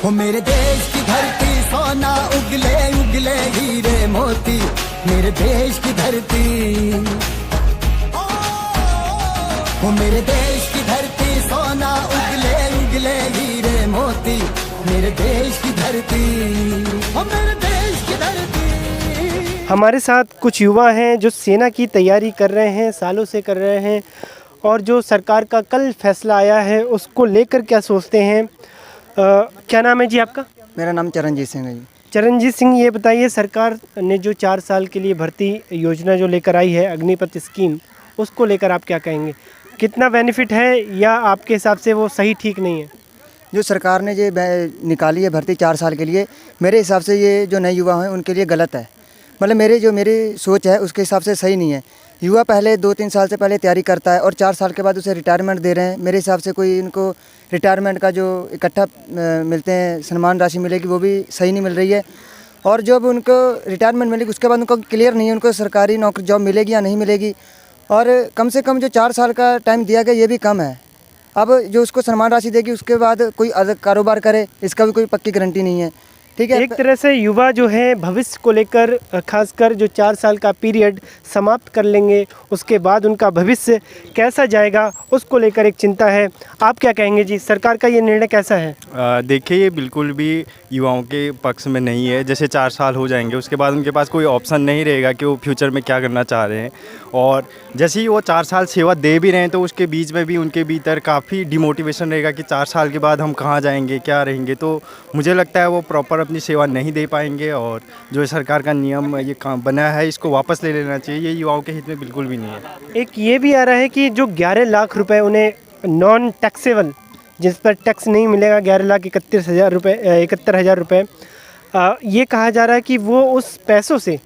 हो मेरे देश की धरती सोना उगले उगले हीरे मोती, मेरे देश की धरती। हो मेरे देश की धरती सोना उगले उगले हीरे मोती, मेरे देश की धरती। हो मेरे देश की धरती। हमारे साथ कुछ युवा हैं जो सेना की तैयारी कर रहे हैं, सालों से कर रहे हैं, और जो सरकार का कल फैसला आया है उसको लेकर क्या सोचते हैं। क्या नाम है जी आपका? मेरा नाम चरणजीत सिंह है जी। चरणजीत सिंह, ये बताइए, सरकार ने जो 4 साल के लिए भर्ती योजना जो लेकर आई है, अग्निपथ स्कीम, उसको लेकर आप क्या कहेंगे? कितना बेनिफिट है या आपके हिसाब से वो सही ठीक नहीं है? जो सरकार ने ये निकाली है भर्ती 4 साल के लिए, मेरे हिसाब से ये जो नए युवा हैं उनके लिए गलत है। मतलब मेरी सोच है उसके हिसाब से सही नहीं है। युवा पहले 2-3 साल से पहले तैयारी करता है और 4 साल के बाद उसे रिटायरमेंट दे रहे हैं। मेरे हिसाब से कोई इनको रिटायरमेंट का जो इकट्ठा मिलते हैं सम्मान राशि मिलेगी, वो भी सही नहीं मिल रही है। और जब उनको रिटायरमेंट मिलेगी उसके बाद उनको क्लियर नहीं है उनको सरकारी नौकरी जॉब मिलेगी या नहीं मिलेगी। और कम से कम जो 4 साल का टाइम दिया गया ये भी कम है। अब जो उसको सम्मान राशि देगी उसके बाद कोई अलग कारोबार करे, इसका भी कोई पक्की गारंटी नहीं है। ठीक है, एक तरह से युवा जो है भविष्य को लेकर, खासकर जो 4 साल का पीरियड समाप्त कर लेंगे उसके बाद उनका भविष्य कैसा जाएगा उसको लेकर एक चिंता है। आप क्या कहेंगे जी, सरकार का ये निर्णय कैसा है? देखिए, ये बिल्कुल भी युवाओं के पक्ष में नहीं है। जैसे 4 साल हो जाएंगे उसके बाद उनके पास कोई ऑप्शन नहीं रहेगा कि वो फ्यूचर में क्या करना चाह रहे हैं। और जैसे ही वो 4 साल सेवा दे भी रहे हैं तो उसके बीच में भी उनके भीतर काफ़ी डिमोटिवेशन रहेगा कि 4 साल के बाद हम कहाँ जाएंगे, क्या रहेंगे। तो मुझे लगता है वो प्रॉपर अपनी सेवा नहीं दे पाएंगे और जो सरकार का नियम ये काम बना है इसको वापस ले लेना चाहिए। ये युवाओं के हित में बिल्कुल भी नहीं है। एक ये भी आ रहा है कि जो 11 लाख रुपए उन्हें नॉन टैक्सेबल, जिस पर टैक्स नहीं मिलेगा, 11,31,000 रुपये, ये कहा जा रहा है कि वो उस पैसों से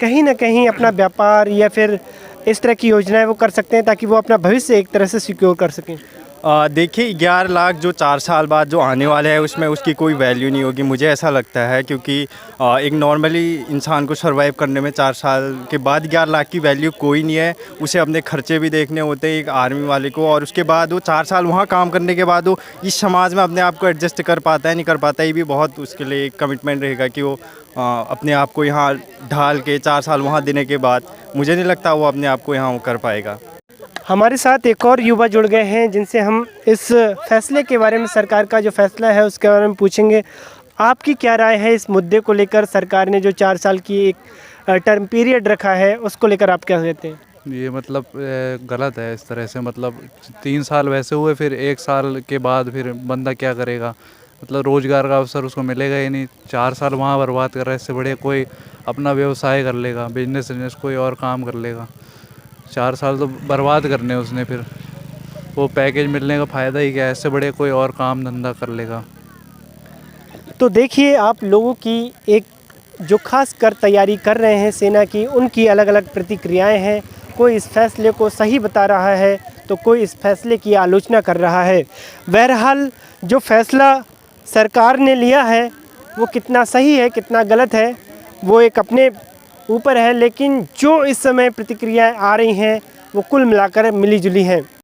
कहीं ना कहीं अपना व्यापार या फिर इस तरह की योजनाएं वो कर सकते हैं ताकि वो अपना भविष्य एक तरह से सिक्योर कर सकें। देखिए, 11 लाख जो 4 साल बाद जो आने वाले हैं उसमें उसकी कोई वैल्यू नहीं होगी, मुझे ऐसा लगता है। क्योंकि एक नॉर्मली इंसान को सर्वाइव करने में 4 साल के बाद 11 लाख की वैल्यू कोई नहीं है। उसे अपने खर्चे भी देखने होते हैं एक आर्मी वाले को, और उसके बाद वो 4 साल वहाँ काम करने के बाद वो इस समाज में अपने आप को एडजस्ट कर पाता है नहीं कर पाता है। ये भी बहुत उसके लिए एक कमिटमेंट रहेगा कि वो अपने आप को यहाँ ढाल के 4 साल वहाँ देने के बाद मुझे नहीं लगता वो अपने आप को यहाँ कर पाएगा। हमारे साथ एक और युवा जुड़ गए हैं जिनसे हम इस फैसले के बारे में, सरकार का जो फैसला है उसके बारे में पूछेंगे। आपकी क्या राय है इस मुद्दे को लेकर? सरकार ने जो 4 साल की एक टर्म पीरियड रखा है उसको लेकर आप क्या कहते हैं? ये मतलब गलत है इस तरह से। मतलब 3 साल वैसे हुए, फिर 1 साल के बाद फिर बंदा क्या करेगा? मतलब रोज़गार का अवसर उसको मिलेगा ही नहीं। 4 साल वहाँ बर्बाद कर रहा है, इससे बढ़िया कोई अपना व्यवसाय कर लेगा, बिजनेस कोई और काम कर लेगा। 4 साल तो बर्बाद करने उसने, फिर वो पैकेज मिलने का फ़ायदा ही क्या है? इससे बड़े कोई और काम धंधा कर लेगा। तो देखिए, आप लोगों की एक जो खास कर तैयारी कर रहे हैं सेना की, उनकी अलग अलग प्रतिक्रियाएं हैं। कोई इस फैसले को सही बता रहा है तो कोई इस फैसले की आलोचना कर रहा है। बहरहाल जो फैसला सरकार ने लिया है वो कितना सही है कितना गलत है वो एक अपने ऊपर है, लेकिन जो इस समय प्रतिक्रियाएं आ रही हैं वो कुल मिलाकर मिली जुली हैं।